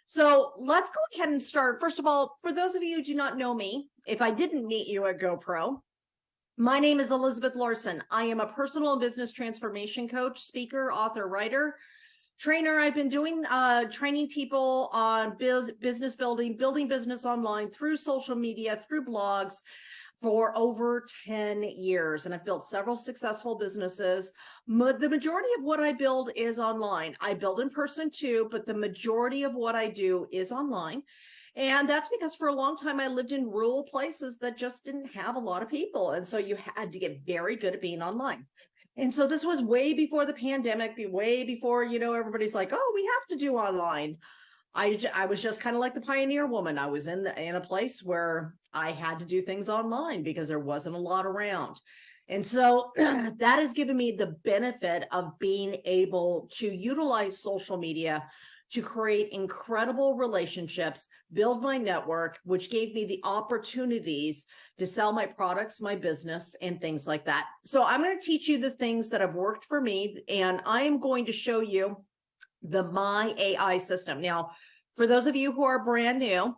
So let's go ahead and start. First of all, for those of you who do not know me, if I didn't meet you at GoPro, my name is Elizabeth Larson. I am a personal and business transformation coach, speaker, author, writer, trainer. I've been doing training people on business building business online through social media, through blogs for over 10 years. And I've built several successful businesses. The majority of what I build is online. I build in person too, but the majority of what I do is online. And that's because for a long time, I lived in rural places that just didn't have a lot of people. And so you had to get very good at being online. And so this was way before the pandemic, way before, everybody's like, oh, we have to do online. I was just kind of like the pioneer woman. I was in a place where I had to do things online because there wasn't a lot around. And so that has given me the benefit of being able to utilize social media to create incredible relationships, build my network, which gave me the opportunities to sell my products, my business, and things like that. So I'm going to teach you the things that have worked for me, and I am going to show you the My AI system. Now, for those of you who are brand new,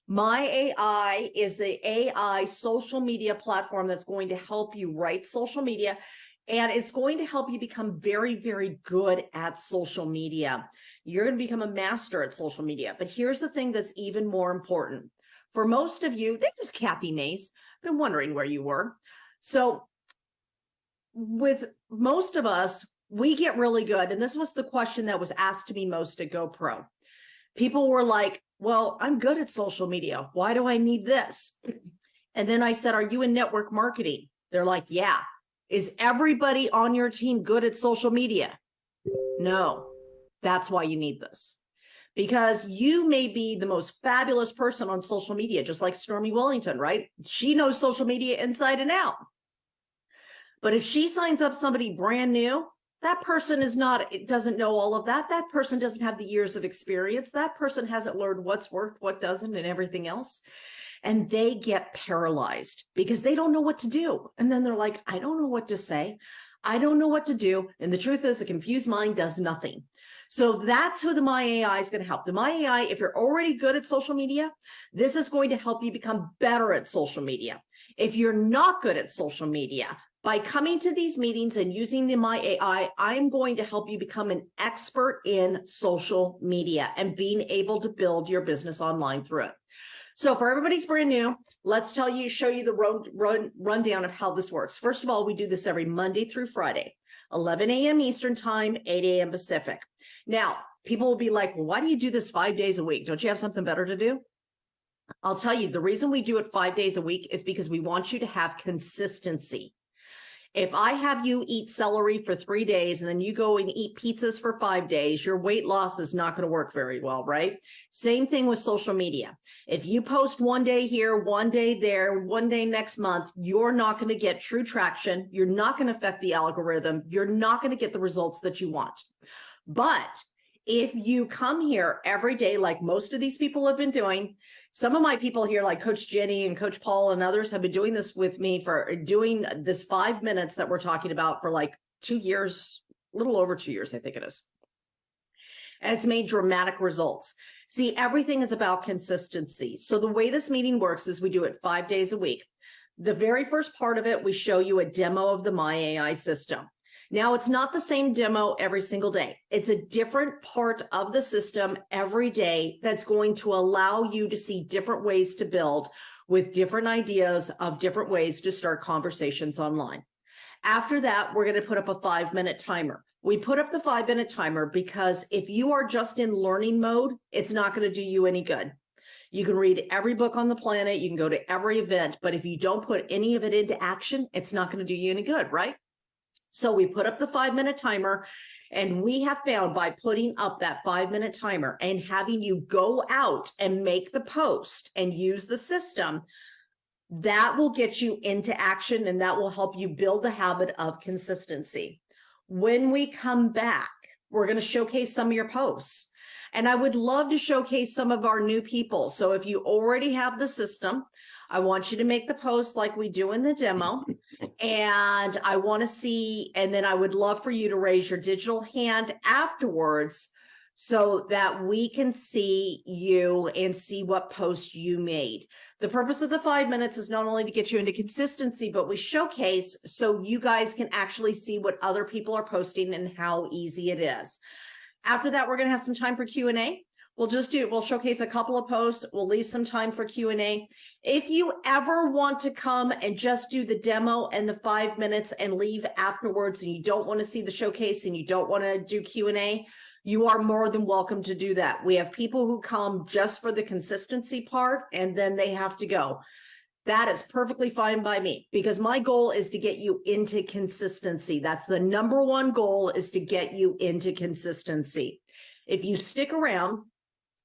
My AI is the AI social media platform that's going to help you write social media, and it's going to help you become very, very good at social media. You're going to become a master at social media. But here's the thing that's even more important. For most of you, there's Kathy Mays. Been wondering where you were. So with most of us, we get really good. And this was the question that was asked to me most at GoPro. People were like, well, I'm good at social media. Why do I need this? And then I said, are you in network marketing? They're like, yeah. Is everybody on your team good at social media? No, that's why you need this. Because you may be the most fabulous person on social media, just like Stormy Wellington, right? She knows social media inside and out. But if she signs up somebody brand new, that person doesn't know all of that. That person doesn't have the years of experience. That person hasn't learned what's worked, what doesn't, and everything else. And they get paralyzed because they don't know what to do. And then they're like, I don't know what to say. I don't know what to do. And the truth is, a confused mind does nothing. So that's who the My AI is going to help. The My AI, if you're already good at social media, this is going to help you become better at social media. If you're not good at social media, by coming to these meetings and using the My AI, I'm going to help you become an expert in social media and being able to build your business online through it. So for everybody's brand new, let's show you the rundown of how this works. First of all, we do this every Monday through Friday, 11 a.m. Eastern time, 8 a.m. Pacific. Now, people will be like, well, why do you do this 5 days a week? Don't you have something better to do? I'll tell you, the reason we do it 5 days a week is because we want you to have consistency. If I have you eat celery for 3 days and then you go and eat pizzas for 5 days, your weight loss is not going to work very well, right? Same thing with social media. If you post 1 day here, 1 day there, 1 day next month, you're not going to get true traction. You're not going to affect the algorithm. You're not going to get the results that you want. But if you come here every day, like most of these people have been doing, some of my people here, like Coach Jenny and Coach Paul and others, have been doing this with me for doing this 5 minutes that we're talking about for like 2 years, a little over 2 years, I think it is. And it's made dramatic results. See, everything is about consistency. So the way this meeting works is we do it 5 days a week. The very first part of it, we show you a demo of the My AI system. Now, it's not the same demo every single day. It's a different part of the system every day that's going to allow you to see different ways to build with different ideas of different ways to start conversations online. After that, we're going to put up a 5-minute timer. We put up the 5-minute timer because if you are just in learning mode, it's not going to do you any good. You can read every book on the planet. You can go to every event, but if you don't put any of it into action, it's not going to do you any good, right? So we put up the 5-minute timer, and we have found by putting up that 5-minute timer and having you go out and make the post and use the system, that will get you into action, and that will help you build the habit of consistency. When we come back, we're going to showcase some of your posts. And I would love to showcase some of our new people. So if you already have the system, I want you to make the post like we do in the demo. And I want to see, and then I would love for you to raise your digital hand afterwards so that we can see you and see what post you made. The purpose of the 5 minutes is not only to get you into consistency, but we showcase so you guys can actually see what other people are posting and how easy it is. After that, we're going to have some time for Q&A. We'll showcase a couple of posts. We'll leave some time for Q&A. If you ever want to come and just do the demo and the 5 minutes and leave afterwards, and you don't want to see the showcase and you don't want to do Q&A, you are more than welcome to do that. We have people who come just for the consistency part and then they have to go. That is perfectly fine by me, because my goal is to get you into consistency. That's the number one goal, is to get you into consistency. If you stick around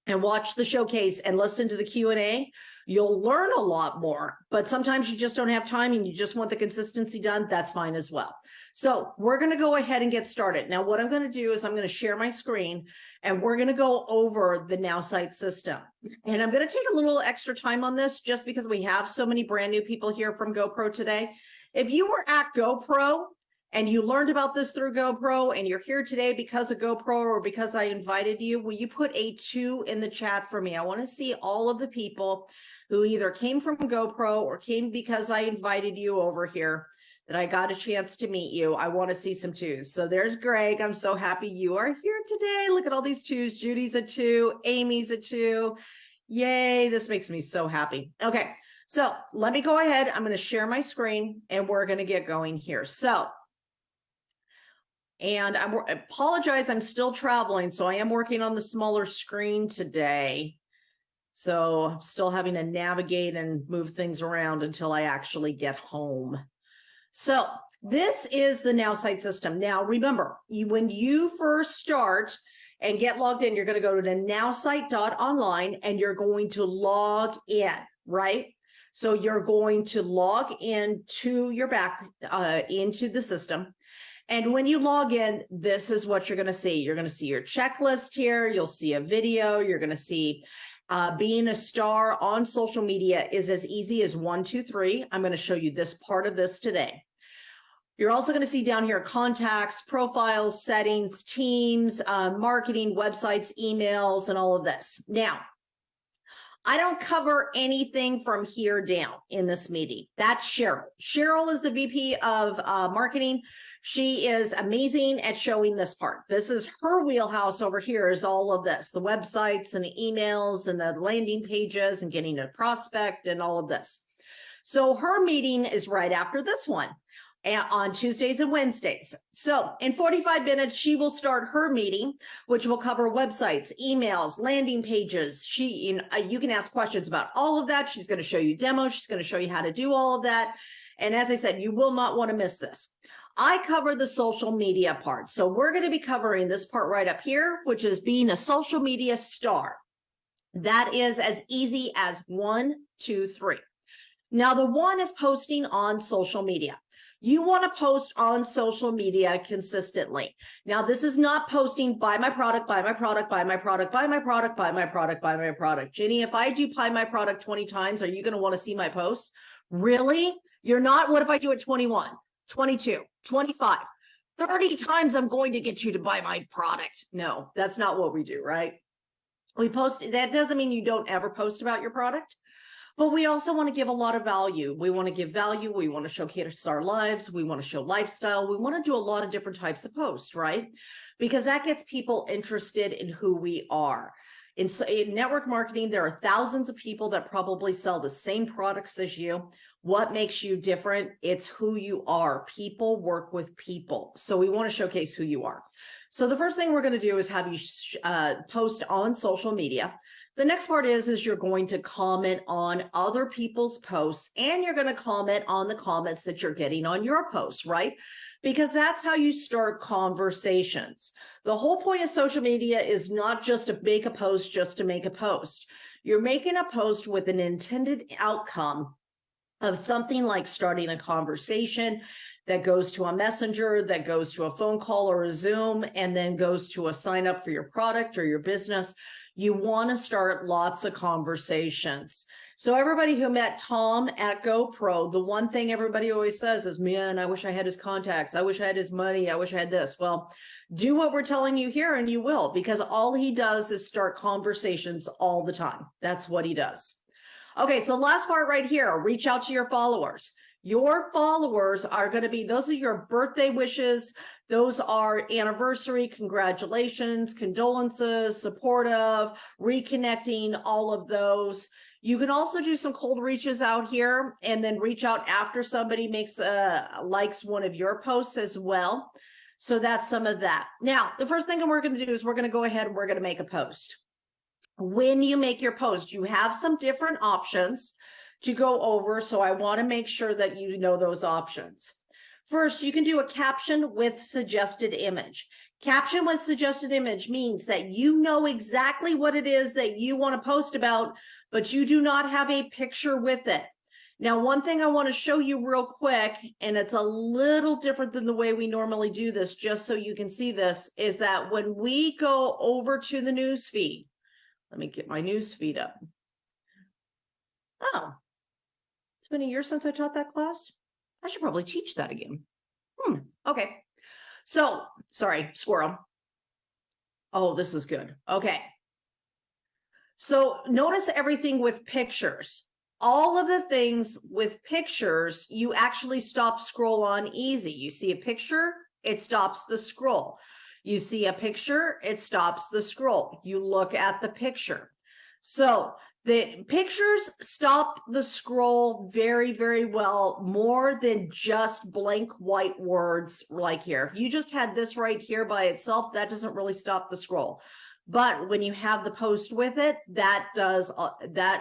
and watch the showcase and listen to the Q&A, you'll learn a lot more, but sometimes you just don't have time and you just want the consistency done. That's fine as well. So we're going to go ahead and get started. Now, what I'm going to do is I'm going to share my screen and we're going to go over the Nowsite system. And I'm going to take a little extra time on this just because we have so many brand new people here from GoPro today. If you were at GoPro and you learned about this through GoPro and you're here today because of GoPro or because I invited you, will you put a 2 in the chat for me? I want to see all of the people who either came from GoPro or came because I invited you over here, that I got a chance to meet you. I want to see some 2s. So there's Greg. I'm so happy you are here today. Look at all these 2s. Judy's a 2. Amy's a 2. Yay. This makes me so happy. Okay. So let me go ahead. I'm going to share my screen and we're going to get going here. So, and I apologize, I'm still traveling, so I am working on the smaller screen today. So I'm still having to navigate and move things around until I actually get home. So this is the Nowsite system. Now, remember, when you first start and get logged in, you're going to go to nowsite.online and you're going to log in, right? So you're going to log in to your into the system. And when you log in, this is what you're going to see. You're going to see your checklist here. You'll see a video. You're going to see being a star on social media is as easy as 1, 2, 3. I'm going to show you this part of this today. You're also going to see down here contacts, profiles, settings, teams, marketing, websites, emails, and all of this. Now, I don't cover anything from here down in this meeting. That's Cheryl. Cheryl is the VP of marketing. She is amazing at showing this part. This is her wheelhouse over here, is all of this, the websites and the emails and the landing pages and getting a prospect and all of this. So her meeting is right after this one on Tuesdays and Wednesdays. So in 45 minutes, she will start her meeting, which will cover websites, emails, landing pages. You can ask questions about all of that. She's going to show you demos. She's going to show you how to do all of that. And as I said, you will not want to miss this. I cover the social media part. So we're going to be covering this part right up here, which is being a social media star. That is as easy as 1, 2, 3. Now, the 1 is posting on social media. You want to post on social media consistently. Now, this is not posting buy my product, buy my product, buy my product, buy my product, buy my product, buy my product. Jenny, if I do buy my product 20 times, are you going to want to see my posts? Really? You're not? What if I do it 21, 22, 25, 30 times? I'm going to get you to buy my product. No, that's not what we do, right? We post. That doesn't mean you don't ever post about your product. But we also want to give a lot of value. We want to give value. We want to showcase our lives. We want to show lifestyle. We want to do a lot of different types of posts, right? Because that gets people interested in who we are. In network marketing, there are thousands of people that probably sell the same products as you. What makes you different? It's who you are. People work with people. So we want to showcase who you are. So the first thing we're going to do is have you post on social media. The next part is you're going to comment on other people's posts, and you're going to comment on the comments that you're getting on your posts, right? Because that's how you start conversations. The whole point of social media is not just to make a post just to make a post. You're making a post with an intended outcome of something like starting a conversation that goes to a messenger, that goes to a phone call or a Zoom, and then goes to a sign up for your product or your business. You want to start lots of conversations. So everybody who met Tom at GoPro, the one thing everybody always says is, man, I wish I had his contacts. I wish I had his money. I wish I had this. Well, do what we're telling you here and you will, because all he does is start conversations all the time. That's what he does. Okay, so last part right here, reach out to your followers. Your followers are going to be, those are your birthday wishes. Those are anniversary, congratulations, condolences, supportive, reconnecting, all of those. You can also do some cold reaches out here and then reach out after somebody makes likes one of your posts as well. So that's some of that. Now, the first thing we're going to do is we're going to go ahead and we're going to make a post. When you make your post, you have some different options to go over. So I want to make sure that you know those options. First, you can do a caption with suggested image. Caption with suggested image means that you know exactly what it is that you want to post about, but you do not have a picture with it. Now, one thing I want to show you real quick, and it's a little different than the way we normally do this, just so you can see this, is that when we go over to the news feed, let me get my news feed up. Oh, it's been a year since I taught that class. I should probably teach that again. Okay. So, sorry, squirrel. Oh, this is good. Okay. So notice everything with pictures. All of the things with pictures, you actually stop scroll on easy. You see a picture, it stops the scroll. You see a picture, it stops the scroll. You look at the picture. So the pictures stop the scroll very, very well, more than just blank white words like here. If you just had this right here by itself, that doesn't really stop the scroll. But when you have the post with it, that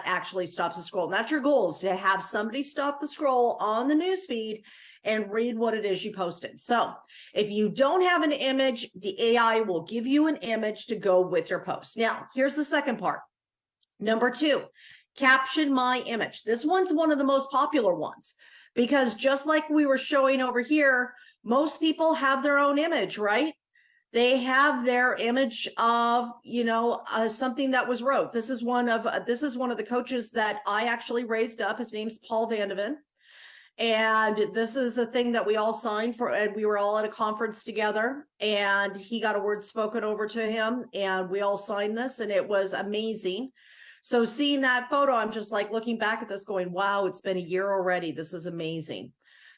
actually stops the scroll. And that's your goal, is to have somebody stop the scroll on the newsfeed and read what it is you posted. So if you don't have an image, the AI will give you an image to go with your post. Now, here's the second part. Number 2, caption my image. This one's one of the most popular ones, because just like we were showing over here, most people have their own image, right? They have their image of, something that was wrote. This is one of the coaches that I actually raised up. His name's Paul Vandeven. And this is a thing that we all signed for, and we were all at a conference together, and he got a word spoken over to him, and we all signed this, and it was amazing. So seeing that photo, I'm just like looking back at this going, wow, it's been a year already. This is amazing.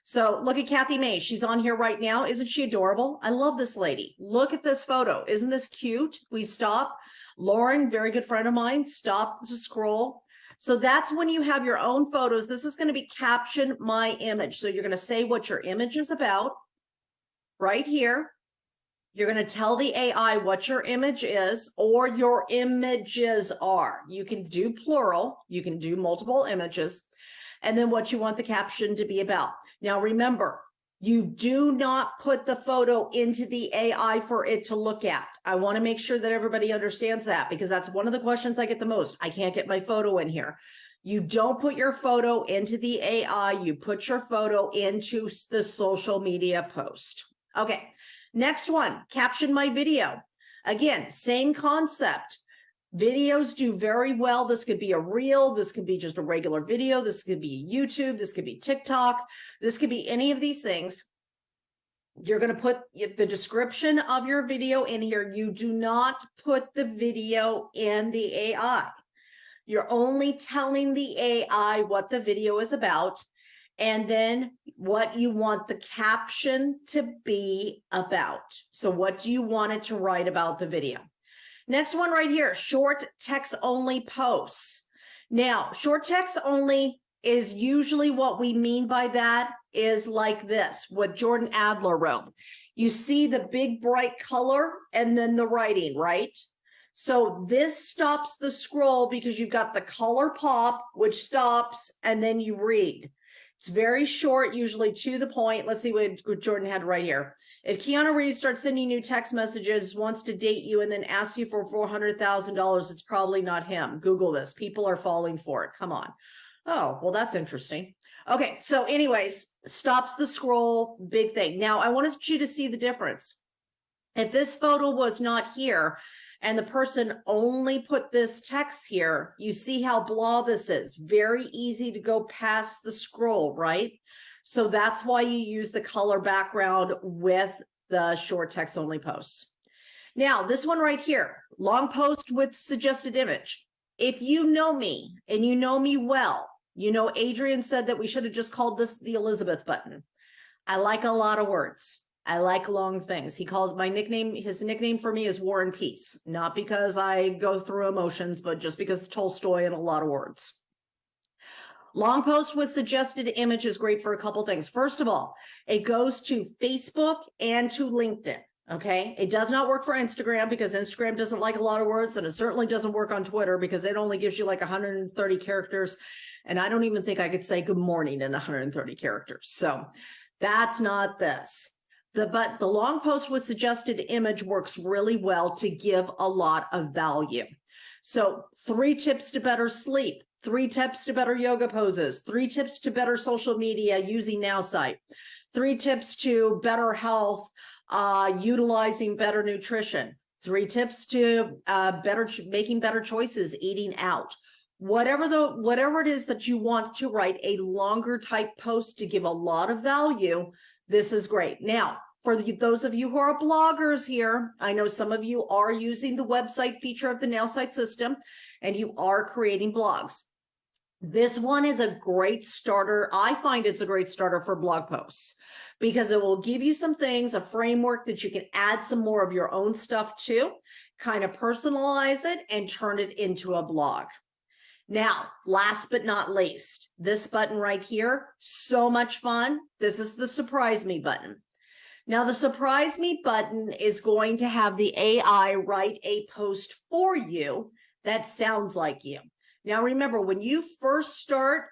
So look at Kathy May. She's on here right now. Isn't she adorable? I love this lady. Look at this photo. Isn't this cute? We stop. Lauren, very good friend of mine, stop to scroll. So that's when you have your own photos. This is going to be caption my image. So you're going to say what your image is about right here. You're going to tell the AI what your image is, or your images are. You can do plural. You can do multiple images. And then what you want the caption to be about. Now, remember, you do not put the photo into the AI for it to look at. I want to make sure that everybody understands that, because that's one of the questions I get the most. I can't get my photo in here. You don't put your photo into the AI. You put your photo into the social media post. Okay, next one, caption my video. Again, same concept. Videos do very well. This could be a reel. This could be just a regular video. This could be YouTube. This could be TikTok. This could be any of these things. You're going to put the description of your video in here. You do not put the video in the AI. You're only telling the AI what the video is about, and then what you want the caption to be about. So what do you want it to write about the video? Next one right here, short text only posts. Now, short text only is usually what we mean by that is like this, what Jordan Adler wrote. You see the big bright color and then the writing, right? So this stops the scroll because you've got the color pop, which stops, and then you read. It's very short, usually to the point. Let's see what Jordan had right here. If Keanu Reeves starts sending you text messages, wants to date you, and then asks you for $400,000, it's probably not him. Google this. People are falling for it. Come on. Oh, well, that's interesting. Okay, so anyways, stops the scroll, big thing. Now, I wanted you to see the difference. If this photo was not here, and the person only put this text here, you see how blah this is. Very easy to go past the scroll, right? So that's why you use the color background with the short text only posts. Now, this one right here, long post with suggested image. If you know me and you know me well, you know Adrian said that we should have just called this the Elizabeth button. I like a lot of words. I like long things. He calls my nickname, his nickname for me is War and Peace, not because I go through emotions, but just because Tolstoy and a lot of words. Long post with suggested image is great for a couple things. First of all, it goes to Facebook and to LinkedIn. Okay, it does not work for Instagram because Instagram doesn't like a lot of words, and it certainly doesn't work on Twitter because it only gives you like 130 characters. And I don't even think I could say good morning in 130 characters. So that's not this. But the long post with suggested image works really well to give a lot of value. So 3 tips to better sleep, 3 tips to better yoga poses, 3 tips to better social media using Nowsite, 3 tips to better health, utilizing better nutrition, 3 tips to making better choices, eating out. Whatever it is that you want to write a longer type post to give a lot of value, this is great. Now, for those of you who are bloggers here, I know some of you are using the website feature of the Nowsite system and you are creating blogs. This one is a great starter. I find it's a great starter for blog posts because it will give you some things, a framework that you can add some more of your own stuff to, kind of personalize it and turn it into a blog. Now, last but not least, this button right here, so much fun. This is the Surprise Me button. Now, the Surprise Me button is going to have the AI write a post for you that sounds like you. Now, remember, when you first start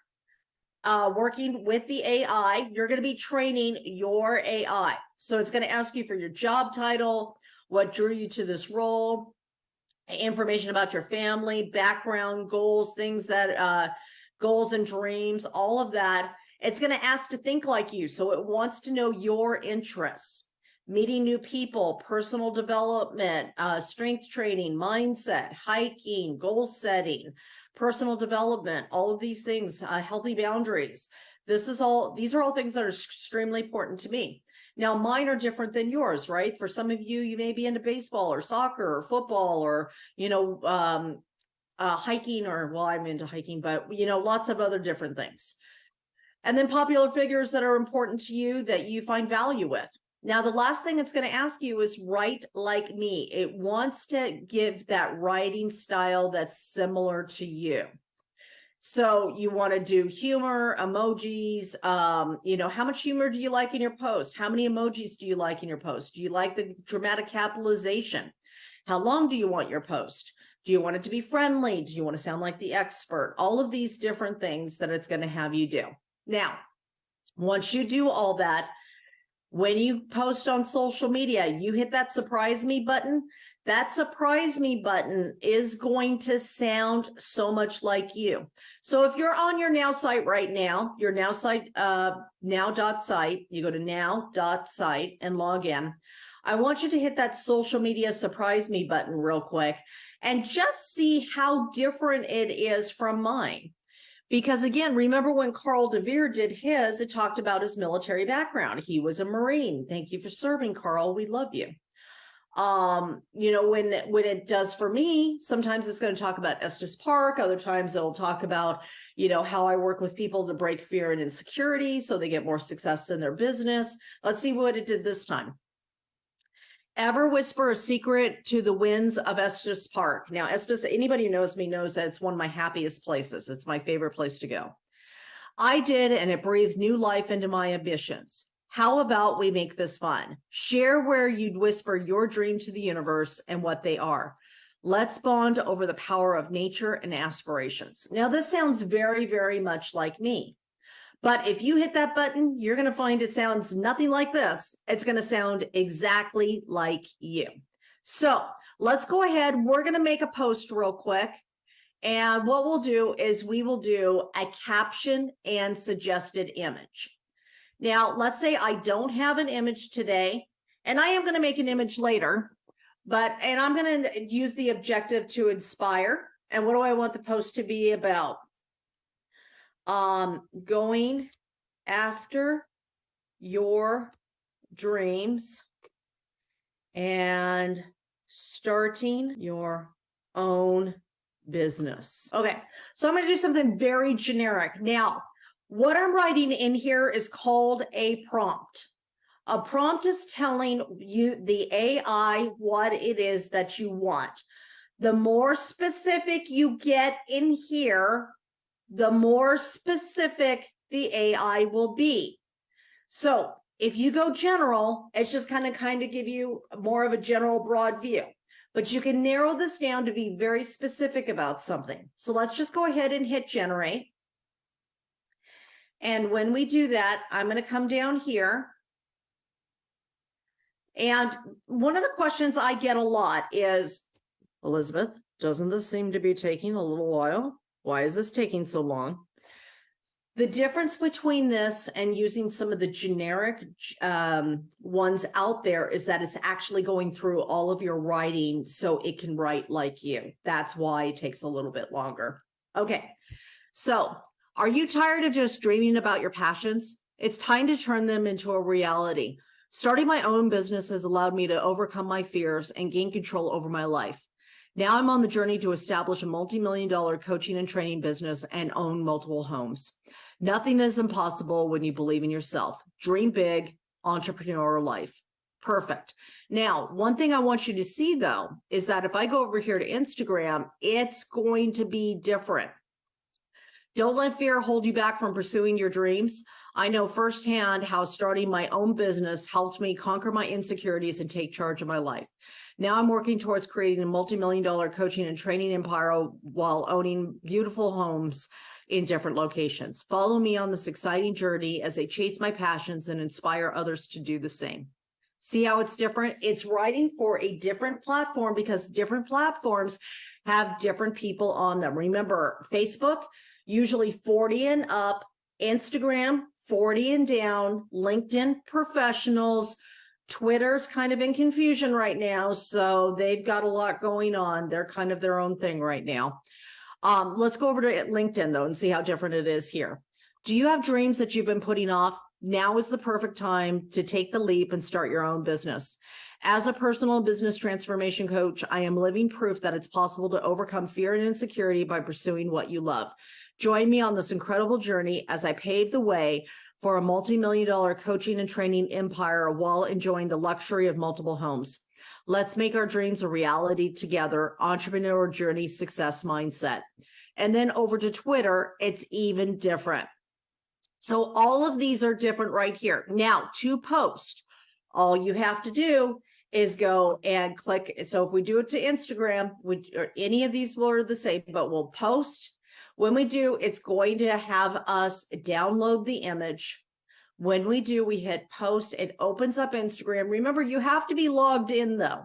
working with the AI, you're going to be training your AI. So it's going to ask you for your job title, what drew you to this role, information about your family, background, goals, things that, goals and dreams, all of that. It's going to ask to think like you. So it wants to know your interests, meeting new people, personal development, strength training, mindset, hiking, goal setting, personal development, all of these things, healthy boundaries. These are all things that are extremely important to me. Now, mine are different than yours, right? For some of you, you may be into baseball or soccer or football or, hiking or, well, I'm into hiking, but, lots of other different things. And then popular figures that are important to you that you find value with. Now, the last thing it's going to ask you is write like me. It wants to give that writing style that's similar to you. So you want to do humor, emojis, how much humor do you like in your post? How many emojis do you like in your post? Do you like the dramatic capitalization? How long do you want your post? Do you want it to be friendly? Do you want to sound like the expert? All of these different things that it's going to have you do. Now, once you do all that, when you post on social media, you hit that Surprise Me button. That Surprise Me button is going to sound so much like you. So if you're on your Now site right now, your Now site, now.site, you go to now.site and log in. I want you to hit that social media Surprise Me button real quick and just see how different it is from mine. Because again, remember when Carl DeVere did his, it talked about his military background. He was a Marine. Thank you for serving, Carl. We love you. When it does for me, sometimes it's going to talk about Estes Park. Other times it'll talk about, how I work with people to break fear and insecurity so they get more success in their business. Let's see what it did this time. Ever whisper a secret to the winds of Estes Park? Now, Estes, anybody who knows me knows that it's one of my happiest places. It's my favorite place to go. I did, and it breathed new life into my ambitions. How about we make this fun? Share where you'd whisper your dream to the universe and what they are. Let's bond over the power of nature and aspirations. Now, this sounds very, very much like me. But if you hit that button, you're going to find it sounds nothing like this. It's going to sound exactly like you. So let's go ahead. We're going to make a post real quick. And what we'll do is we will do a caption and suggested image. Now, let's say I don't have an image today, and I am going to make an image later. and I'm going to use the objective to inspire. And what do I want the post to be about? Going after your dreams and starting your own business. Okay, so I'm going to do something very generic. Now, what I'm writing in here is called a prompt. A prompt is telling you, the AI, what it is that you want. The more specific you get in here, the more specific the AI will be. So if you go general, it's just kind of give you more of a general broad view, but you can narrow this down to be very specific about something. So let's just go ahead and hit generate. And when we do that, I'm going to come down here. And one of the questions I get a lot is, Elizabeth, doesn't this seem to be taking a little while? Why is this taking so long? The difference between this and using some of the generic ones out there is that it's actually going through all of your writing so it can write like you. That's why it takes a little bit longer. Okay, so are you tired of just dreaming about your passions? It's time to turn them into a reality. Starting my own business has allowed me to overcome my fears and gain control over my life. Now I'm on the journey to establish a multi-million-dollar coaching and training business and own multiple homes. Nothing is impossible when you believe in yourself. Dream big, entrepreneur life. Perfect. Now, one thing I want you to see, though, is that if I go over here to Instagram, it's going to be different. Don't let fear hold you back from pursuing your dreams. I know firsthand how starting my own business helped me conquer my insecurities and take charge of my life. Now I'm working towards creating a multi-million-dollar coaching and training empire while owning beautiful homes in different locations. Follow me on this exciting journey as I chase my passions and inspire others to do the same. See how it's different? It's writing for a different platform because different platforms have different people on them. Remember, Facebook, usually 40 and up, Instagram, 40 and down, LinkedIn, professionals, Twitter's kind of in confusion right now, so they've got a lot going on. They're kind of their own thing right now. Let's go over to LinkedIn, though, and see how different it is here. Do you have dreams that you've been putting off? Now is the perfect time to take the leap and start your own business. As a personal business transformation coach, I am living proof that it's possible to overcome fear and insecurity by pursuing what you love. Join me on this incredible journey as I pave the way for a multi-million-dollar coaching and training empire while enjoying the luxury of multiple homes. Let's make our dreams a reality together. Entrepreneur journey, success mindset. And then over to Twitter, it's even different. So all of these are different right here. Now, to post, all you have to do is go and click. So if we do it to Instagram, or any of these will are the same, but we'll post. When we do, it's going to have us download the image. When we do, we hit post. It opens up Instagram. Remember, you have to be logged in, though.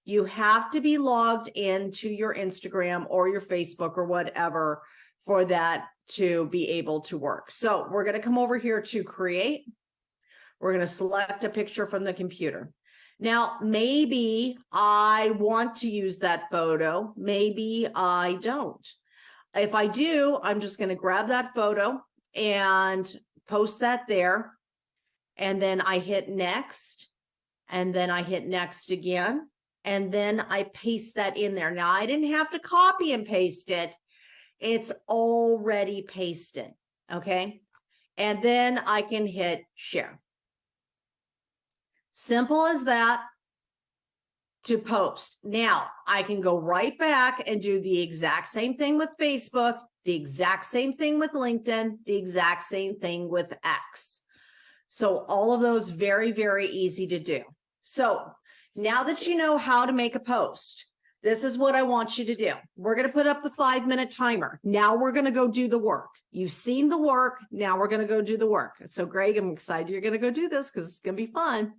You have to be logged into your Instagram or your Facebook or whatever for that to be able to work. So we're going to come over here to create. We're going to select a picture from the computer. Now, maybe I want to use that photo. Maybe I don't. If I do, I'm just going to grab that photo and post that there. And then I hit next. And then I hit next again. And then I paste that in there. Now, I didn't have to copy and paste it. It's already pasted. Okay. And then I can hit share. Simple as that. To post. Now I can go right back and do the exact same thing with Facebook, the exact same thing with LinkedIn, the exact same thing with X. So all of those very, very easy to do. So now that you know how to make a post, this is what I want you to do. We're going to put up the 5-minute timer. Now we're going to go do the work. You've seen the work. Now we're going to go do the work. So Greg, I'm excited you're going to go do this because it's going to be fun.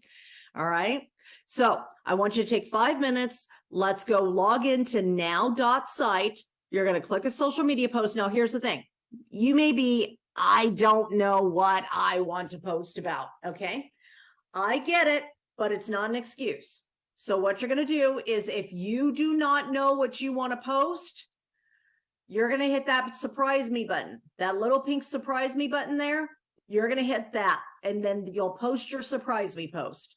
All right. So I want you to take 5 minutes. Let's go log into now.site. You're going to click a social media post. Now, here's the thing. You may be, I don't know what I want to post about. Okay. I get it, but it's not an excuse. So what you're going to do is if you do not know what you want to post, you're going to hit that surprise me button, that little pink surprise me button there. You're going to hit that and then you'll post your surprise me post.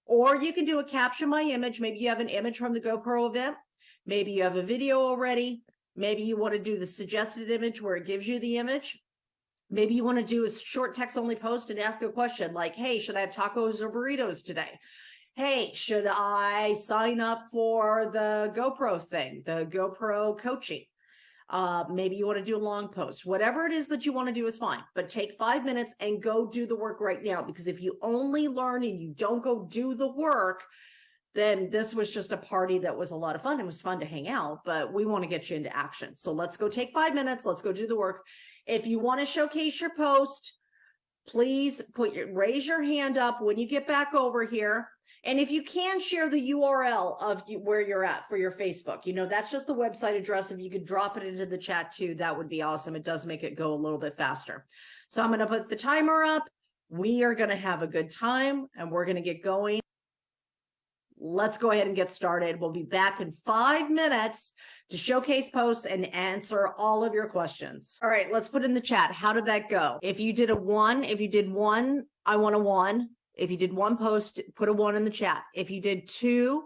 Or you can do a caption my image. Maybe you have an image from the GoPro event. Maybe you have a video already. Maybe you want to do the suggested image where it gives you the image. Maybe you want to do a short text only post and ask a question like, hey, should I have tacos or burritos today? Hey, should I sign up for the GoPro thing, the GoPro coaching? Maybe you want to do a long post. Whatever it is that you want to do is fine, but take 5 minutes and go do the work right now. Because if you only learn and you don't go do the work, then this was just a party that was a lot of fun. It was fun to hang out, but we want to get you into action. So let's go take 5 minutes. Let's go do the work. If you want to showcase your post, please raise your hand up when you get back over here. And if you can share the URL of where you're at for your Facebook, that's just the website address. If you could drop it into the chat too, that would be awesome. It does make it go a little bit faster. So I'm going to put the timer up. We are going to have a good time and we're going to get going. Let's go ahead and get started. We'll be back in 5 minutes to showcase posts and answer all of your questions. All right, let's put in the chat. How did that go? If you did one, I want a 1. If you did 1 post, put a 1 in the chat. If you did 2,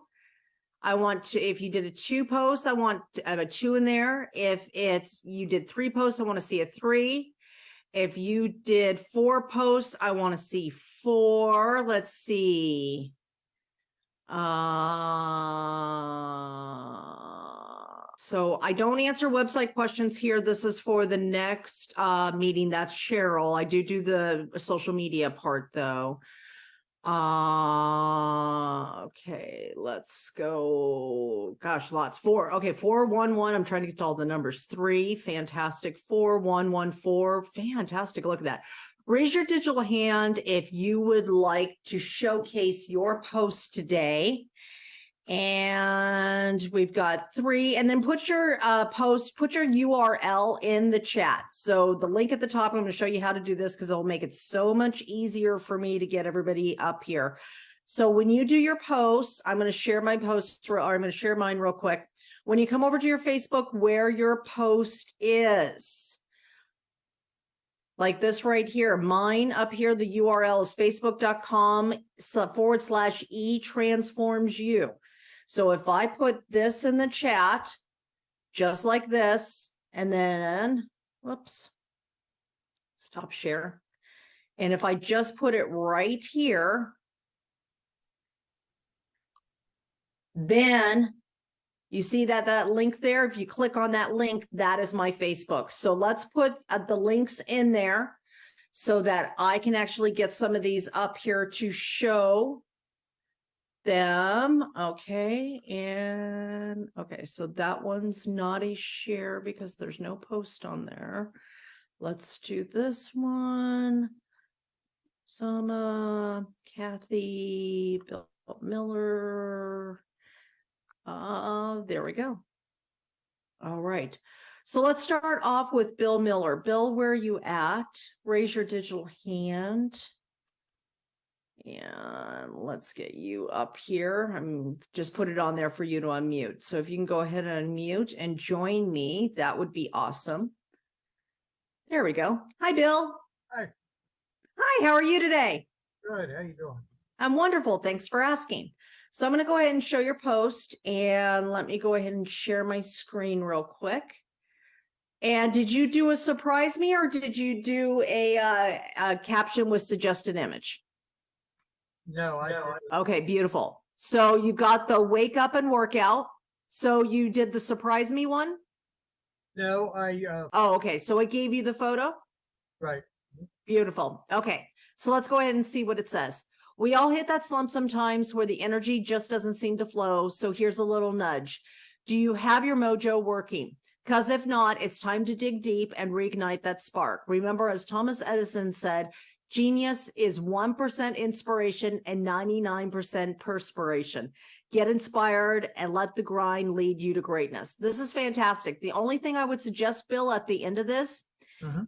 if you did a 2 posts, I want a 2 in there. If you did 3 posts, I want to see a 3. If you did 4 posts, I want to see 4. Let's see. So I don't answer website questions here. This is for the next meeting. That's Cheryl. I do the social media part though. Okay, let's go. Gosh, lots. 4. Okay, 411. I'm trying to get to all the numbers. 3, fantastic. 4114, fantastic. Look at that. Raise your digital hand if you would like to showcase your post today. And we've got 3, and then put your put your URL in the chat. So the link at the top, I'm going to show you how to do this because it'll make it so much easier for me to get everybody up here. So when you do your posts, I'm going to share my posts, or I'm going to share mine real quick. When you come over to your Facebook, where your post is, like this right here, mine up here, the URL is facebook.com/etransformsyou. So if I put this in the chat, just like this, and then, whoops, stop share. And if I just put it right here, then you see that link there. If you click on that link, that is my Facebook. So let's put the links in there so that I can actually get some of these up here to show them. Okay, and okay, so that one's not a share because there's no post on there. Let's do this one. Sama, Kathy, Bill Miller. There we go. All right. So let's start off with Bill Miller. Bill, where are you at? Raise your digital hand. And let's get you up here. I'm just put it on there for you to unmute. So if you can go ahead and unmute and join me, that would be awesome. There we go. Hi, Bill. Hi. Hi, how are you today? Good. How you doing? I'm wonderful. Thanks for asking. So I'm going to go ahead and show your post, and let me go ahead and share my screen real quick. And did you do a surprise me, or did you do a caption with suggested image? No, I didn't. Okay, beautiful. So you got the wake up and workout. So you did the surprise me one? No, Oh, okay. So it gave you the photo? Right. Beautiful. Okay. So let's go ahead and see what it says. We all hit that slump sometimes where the energy just doesn't seem to flow. So here's a little nudge. Do you have your mojo working? Because if not, it's time to dig deep and reignite that spark. Remember, as Thomas Edison said, genius is 1% inspiration and 99% perspiration. Get inspired and let the grind lead you to greatness. This is fantastic. The only thing I would suggest, Bill, at the end of this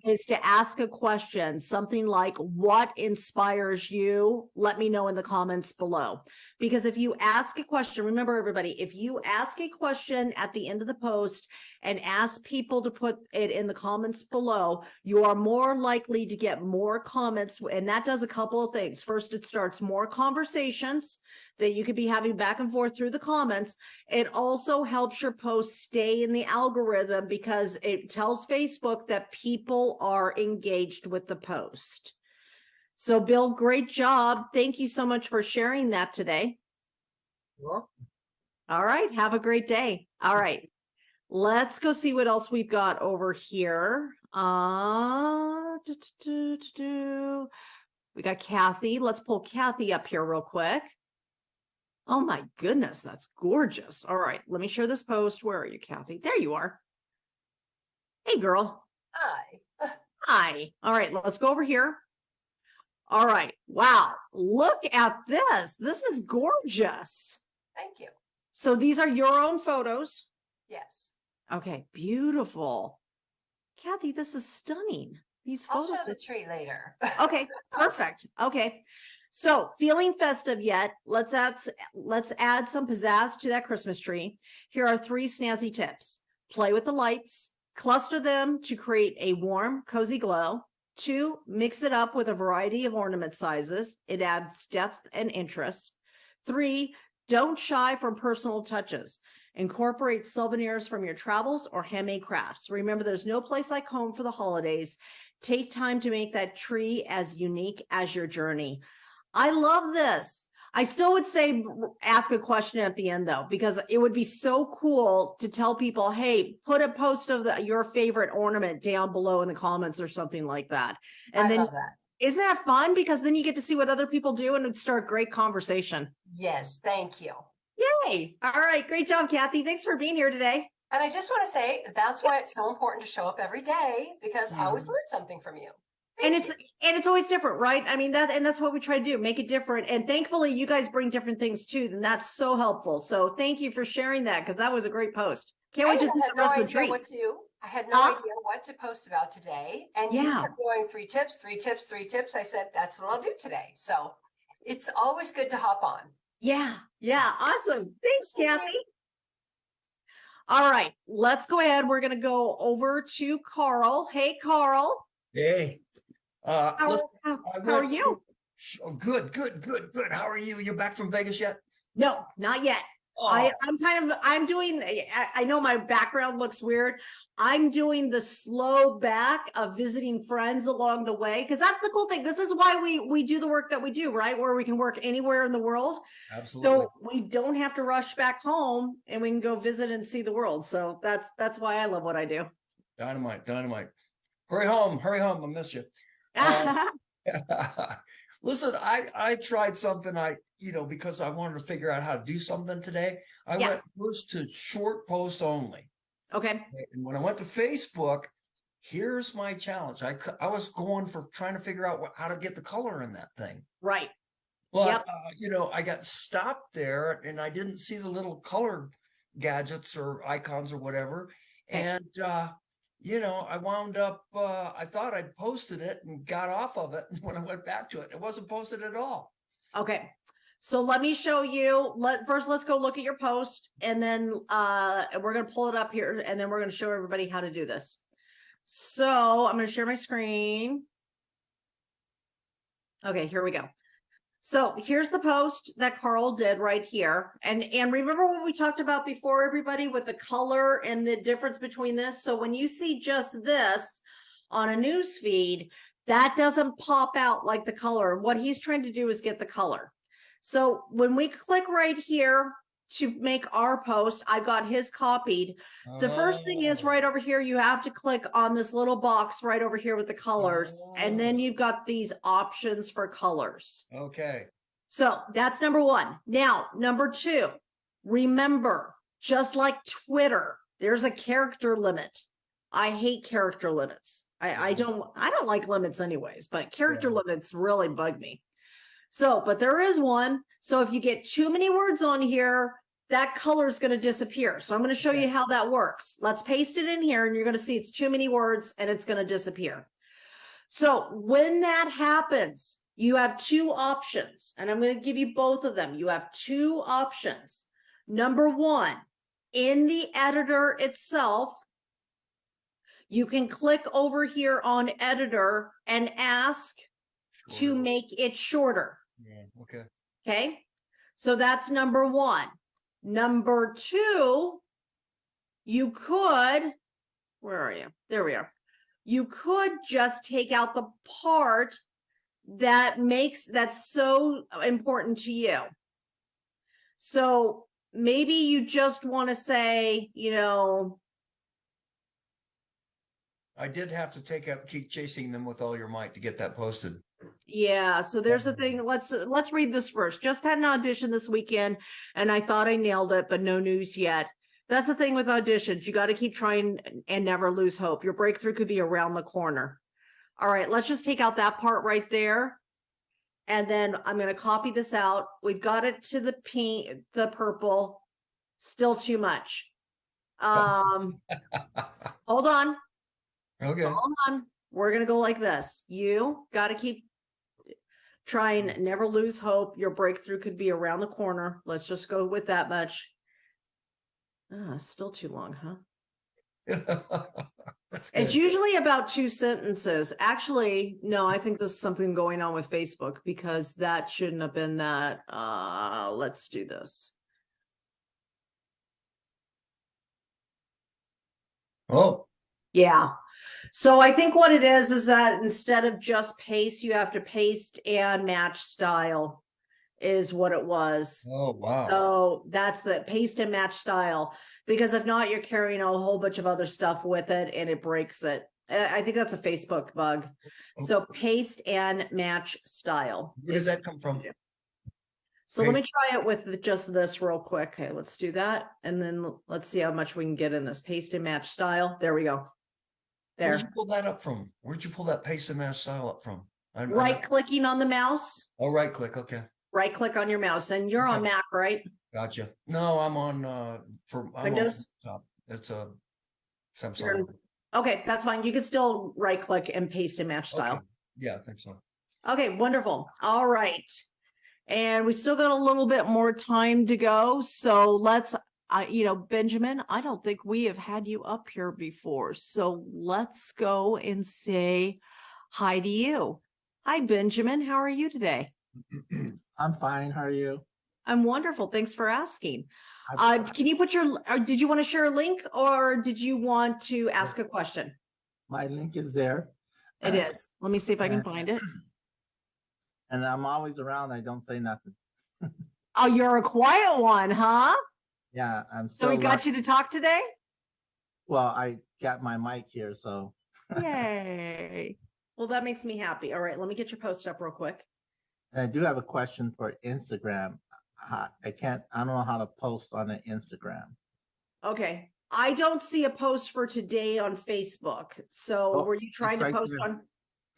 is to ask a question, something like, what inspires you? Let me know in the comments below. Because if you ask a question, remember everybody, if you ask a question at the end of the post and ask people to put it in the comments below, you are more likely to get more comments. And that does a couple of things. First, it starts more conversations that you could be having back and forth through the comments. It also helps your post stay in the algorithm because it tells Facebook that people are engaged with the post. So Bill, great job. Thank you so much for sharing that today. Well, All right. Have a great day. All right. Let's go see what else we've got over here. We got Kathy. Let's pull Kathy up here real quick. Oh my goodness, that's gorgeous. All right, let me share this post. Where are you, Kathy? There you are. Hey, girl. Hi. Hi. All right, let's go over here. All right. Wow, look at this. This is gorgeous. Thank you. So these are your own photos. Yes. Okay, beautiful. Kathy, this is stunning. These I'll photos. show the tree later. Okay, perfect. Okay. So feeling festive yet, let's add some pizzazz to that Christmas tree. Here are 3 snazzy tips. Play with the lights, cluster them to create a warm, cozy glow. 2, mix it up with a variety of ornament sizes. It adds depth and interest. 3, don't shy from personal touches. Incorporate souvenirs from your travels or handmade crafts. Remember, there's no place like home for the holidays. Take time to make that tree as unique as your journey. I love this. I still would say ask a question at the end though, because it would be so cool to tell people, hey, put a post of your favorite ornament down below in the comments or something like that. And I then love that. isn't that fun? Because then you get to see what other people do and it'd start great conversation. Yes, thank you. Yay. All right. Great job, Kathy. Thanks for being here today. And I just want to say that's why it's so important to show up every day, because I always learn something from you. And it's always different, right? I mean, that's what we try to do, make it different. And thankfully you guys bring different things too. Then that's so helpful. So thank you for sharing that, because that was a great post. Can't wait to see the rest of the tree. I had no idea what to post about today. And you Yeah. kept going 3 tips, 3 tips, 3 tips. I said, that's what I'll do today. So it's always good to hop on. Yeah. Yeah. Awesome. Thanks, Kathy. All right. Let's go ahead. We're going to go over to Carl. Hey, Carl. Hey, listen, How are you? Good. How are you? You back from Vegas yet? No, not yet. Oh, I'm doing, I know my background looks weird. I'm doing the slow back of visiting friends along the way, because that's the cool thing. This is why we do the work that we do, right? Where we can work anywhere in the world. absolutely. So we don't have to rush back home and we can go visit and see the world. So that's why I love what I do. Dynamite. Hurry home. I miss you. Listen, I tried something because I wanted to figure out how to do something today. I went first to short post only. Okay. And when I went to Facebook, here's my challenge. I was going for trying to figure out how to get the color in that thing. Right. But, I got stopped there and I didn't see the little color gadgets or icons or whatever. Okay. And, I wound up, I thought I'd posted it and got off of it. And when I went back to it, it wasn't posted at all. Okay. So let me show you. Let's go look at your post, and then we're going to pull it up here, and then we're going to show everybody how to do this. So I'm going to share my screen. Okay, here we go. So here's the post that Carl did right here. And remember what we talked about before, everybody, with the color and the difference between this. So when you see just this on a news feed, that doesn't pop out like the color. What he's trying to do is get the color. So when we click right here to make our post, I've got his copied. The first thing is right over here, you have to click on this little box right over here with the colors. And then you've got these options for colors. Okay. So that's number 1. Now, number 2, remember, just like Twitter, there's a character limit. I hate character limits. I don't like limits anyways, but character limits really bug me. So, but there is one. So if you get too many words on here, that color is going to disappear. So I'm going to show you how that works. Let's paste it in here and you're going to see it's too many words and it's going to disappear. So when that happens, you have two options, and I'm going to give you both of them. You have two options. Number one, in the editor itself, you can click over here on editor and ask to make it shorter. Yeah, okay. Okay. So that's number one. Number two, you could, where are you? There we are. You could just take out the part that's so important to you. So maybe you just want to say, you know, I did have to keep chasing them with all your might to get that posted. yeah. So there's the thing. Let's read this first. Just had an audition this weekend and I thought I nailed it, but no news yet. That's the thing with auditions. You got to keep trying and never lose hope. Your breakthrough could be around the corner. All right, let's just take out that part right there. And then I'm going to copy this out. We've got it to the pink, the purple, still too much. Hold on. Okay. Hold on. We're going to go like this. You got to keep trying, never lose hope. Your breakthrough could be around the corner. Let's just go with that much. Still too long, huh? That's It's good. usually about 2 sentences. Actually, no, I think there's something going on with Facebook because that shouldn't have been that. Let's do this. Oh, Yeah. So I think what it is that instead of just paste, you have to paste and match style is what it was. oh, wow. So that's the paste and match style, because if not, you're carrying a whole bunch of other stuff with it and it breaks it. I think that's a Facebook bug. So paste and match style. Where does that come from? So let me try it with just this real quick. Okay, let's do that. And then let's see how much we can get in this paste and match style. There we go. There. Where'd you pull that up from? Where'd you pull that paste and match style up from? Right clicking on the mouse. Oh, right click. Okay. Right click on your mouse, and you're on Mac, right? Gotcha. No, I'm on I'm Windows. on top. It's a Samsung. Okay, that's fine. You can still right click and paste and match style. Okay. Yeah, I think so. Okay, wonderful. All right. And we still got a little bit more time to go. So let's, Benjamin, I don't think we have had you up here before. So let's go and say hi to you. Hi, Benjamin. How are you today? I'm fine. How are you? I'm wonderful. Thanks for asking. Can you put did you want to share a link or did you want to ask a question? My link is there. It is. Let me see if I can find it. And I'm always around. I don't say nothing. Oh, you're a quiet one, huh? Yeah, I'm So we got you to talk today? Well, I got my mic here, so. Yay. Well, that makes me happy. All right, let me get your post up real quick. I do have a question for Instagram. I don't know how to post on the Instagram. Okay. I don't see a post for today on Facebook. So were you trying to right post there. on?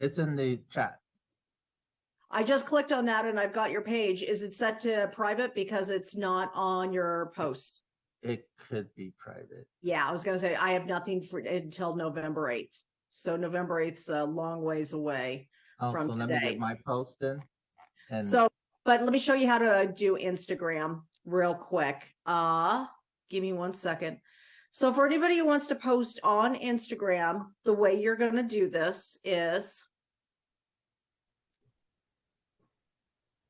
It's in the chat. I just clicked on that and I've got your page. Is it set to private because it's not on your post? It could be private. Yeah, I was going to say I have nothing for until November 8th. So November 8th is a long ways away from so today. let me get my post then. And So, but let me show you how to do Instagram real quick. Give me 1 second. So for anybody who wants to post on Instagram, the way you're going to do this is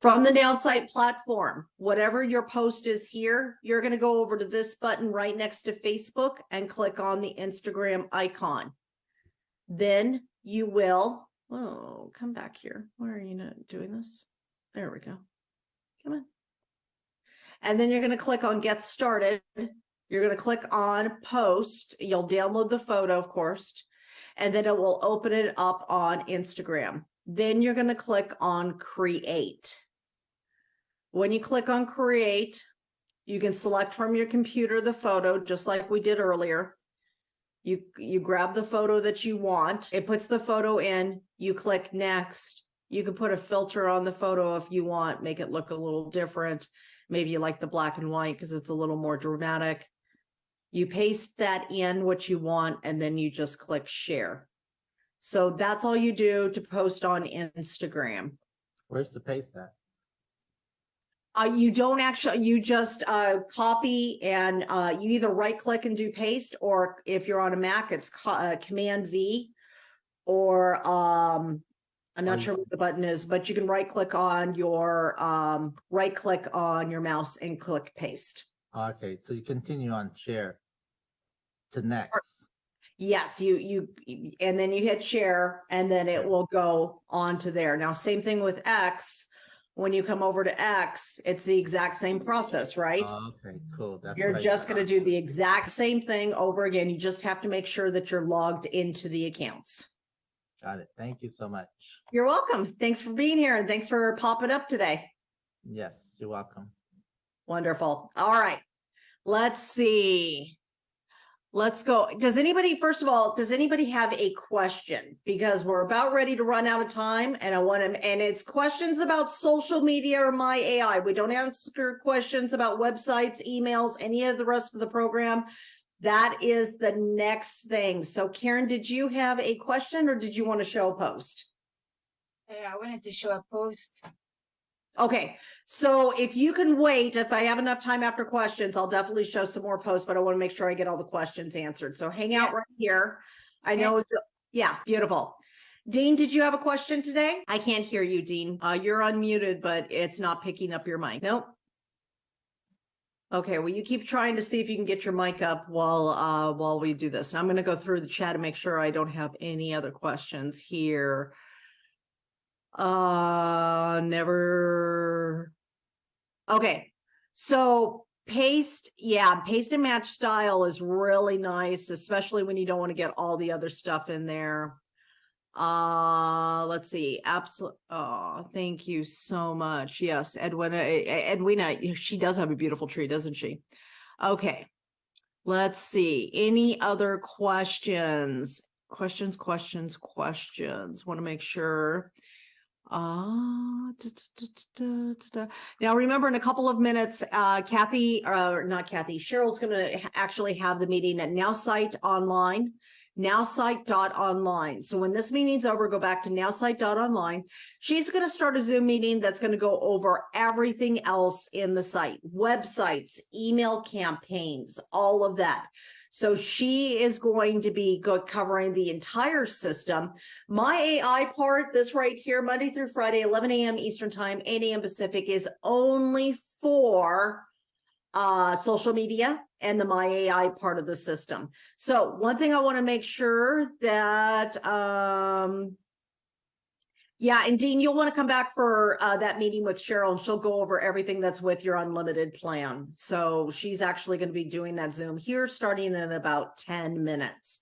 from the Nowsite platform. Whatever your post is here, you're going to go over to this button right next to Facebook and click on the Instagram icon. Then you will, come back here. Why are you not doing this? There we go. Come on. And then you're going to click on Get Started. You're going to click on Post. You'll download the photo, of course, and then it will open it up on Instagram. Then you're going to click on Create. When you click on Create, you can select from your computer the photo, just like we did earlier. You grab the photo that you want. It puts the photo in. You click Next. You can put a filter on the photo if you want, make it look a little different. Maybe you like the black and white because it's a little more dramatic. You paste that in what you want, and then you just click share. So that's all you do to post on Instagram. Where's the paste at? You don't actually, you just copy and you either right click and do paste, or if you're on a Mac, it's Command V, or I'm not sure what the button is, but you can right click on your mouse and click paste. Okay, so you continue on share to next. Yes, you and then you hit share, and then it will go on to there. Now, same thing with X. When you come over to X, it's the exact same process, right? Okay, cool. That's You're what I just thought. going to do the exact same thing over again. You just have to make sure that you're logged into the accounts. Got it. Thank you so much. You're welcome. Thanks for being here, and thanks for popping up today. Yes, you're welcome. Wonderful. All right. Let's see. Let's go. Does anybody, first of all, does anybody have a question? Because we're about ready to run out of time, and I want to, and it's questions about social media or my AI. We don't answer questions about websites, emails, any of the rest of the program. That is the next thing. So Karen, did you have a question, or did you want to show a post? I wanted to show a post. Okay, so if you can wait, if I have enough time after questions, I'll definitely show some more posts, but I want to make sure I get all the questions answered. So hang out right here. I know, yeah, beautiful. Dean, did you have a question today? I can't hear you, Dean. You're unmuted, but it's not picking up your mic. Nope. Okay, well, you keep trying to see if you can get your mic up while we do this. And I'm going to go through the chat and make sure I don't have any other questions here. Never. Okay, so paste and match style is really nice, especially when you don't want to get all the other stuff in there. Let's see. Absolutely. Oh, thank you so much. Yes, Edwina, she does have a beautiful tree, doesn't she? Okay, let's see. Any other questions? Questions. Want to make sure. Now remember, in a couple of minutes, Cheryl's going to actually have the meeting at Nowsite Online, Nowsite.online. So when this meeting's over, go back to Nowsite.online. She's going to start a Zoom meeting that's going to go over everything else in the site, websites, email campaigns, all of that. So she is going to be covering the entire system. My AI part, this right here, Monday through Friday, 11 a.m. Eastern time, 8 a.m. Pacific, is only for social media and the My AI part of the system. So one thing I want to make sure that, yeah, and Dean, you'll want to come back for that meeting with Cheryl, and she'll go over everything that's with your unlimited plan. So she's actually going to be doing that Zoom here starting in about 10 minutes.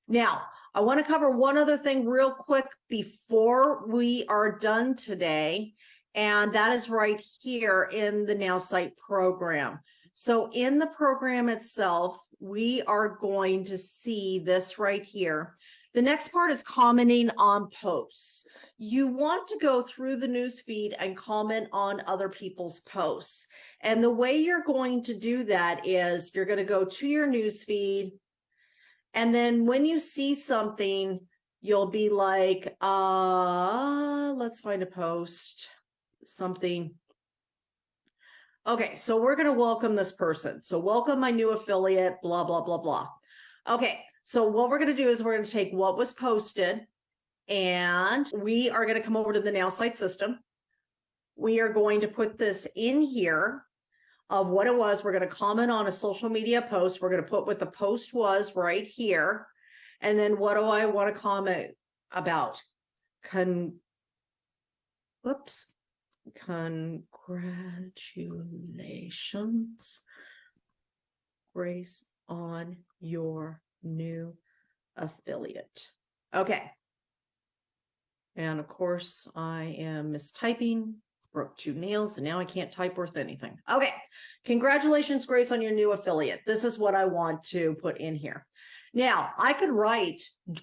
Now, I want to cover one other thing real quick before we are done today, and that is right here in the Nowsite program. So in the program itself, we are going to see this right here. The next part is commenting on posts. You want to go through the news feed and comment on other people's posts. And the way you're going to do that is you're going to go to your news feed. And then when you see something, you'll be like, let's find a post, something. Okay, so we're going to welcome this person. So welcome my new affiliate, blah, blah, blah, blah. Okay, so what we're going to do is we're going to take what was posted, and we are going to come over to the Nowsite system. We are going to put this in here of what it was. We're going to comment on a social media post. We're going to put what the post was right here. And then what do I want to comment about? Congratulations, Grace, on your new affiliate. Okay. And of course, I am mistyping, broke 2 nails, and now I can't type worth anything. Okay. Congratulations, Grace, on your new affiliate. This is what I want to put in here. Now, I could write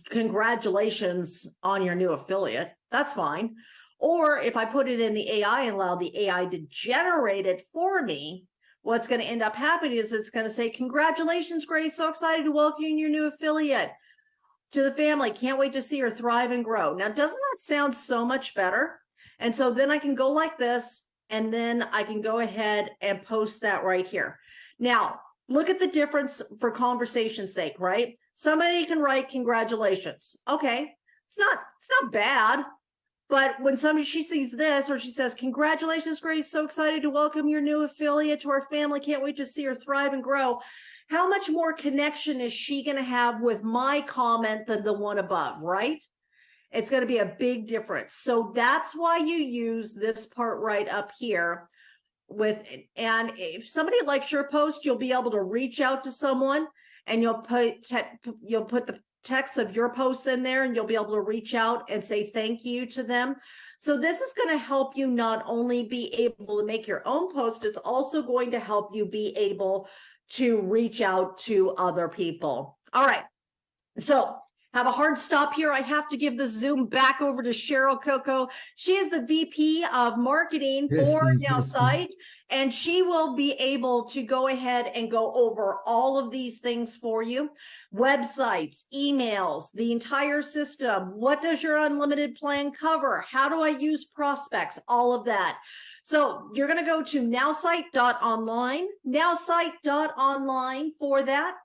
congratulations on your new affiliate. That's fine. Or if I put it in the AI and allow the AI to generate it for me, what's going to end up happening is it's going to say, congratulations, Grace. So excited to welcome you your new affiliate to the family. Can't wait to see her thrive and grow. Now, doesn't that sound so much better? And so then I can go like this, and then I can go ahead and post that right here. Now, look at the difference for conversation's sake, right? Somebody can write congratulations. Okay, it's not bad. But when she sees this, or she says, congratulations, Grace, so excited to welcome your new affiliate to our family. Can't wait to see her thrive and grow. How much more connection is she going to have with my comment than the one above, right? It's going to be a big difference. So that's why you use this part right up here and if somebody likes your post, you'll be able to reach out to someone, and you'll put the text of your posts in there, and you'll be able to reach out and say thank you to them. So this is going to help you not only be able to make your own post, it's also going to help you be able to reach out to other people. All right. So have a hard stop here. I have to give the Zoom back over to Cheryl Coco. She is the VP of marketing for Nowsite, and she will be able to go ahead and go over all of these things for you. Websites, emails, the entire system. What does your unlimited plan cover? How do I use prospects? All of that. So you're going to go to nowsite.online for that.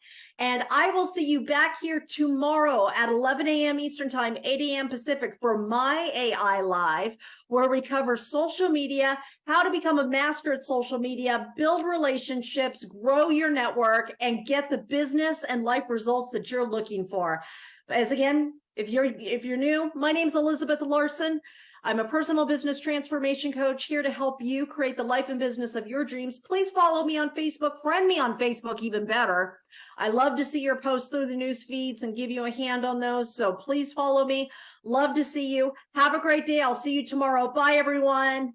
And I will see you back here tomorrow at 11 a.m. Eastern Time, 8 a.m. Pacific for my AI Live, where we cover social media, how to become a master at social media, build relationships, grow your network, and get the business and life results that you're looking for. As again, if you're new, my name's Elizabeth Larson. I'm a personal business transformation coach here to help you create the life and business of your dreams. Please follow me on Facebook, friend me on Facebook, even better. I love to see your posts through the news feeds and give you a hand on those. So please follow me. Love to see you. Have a great day. I'll see you tomorrow. Bye, everyone.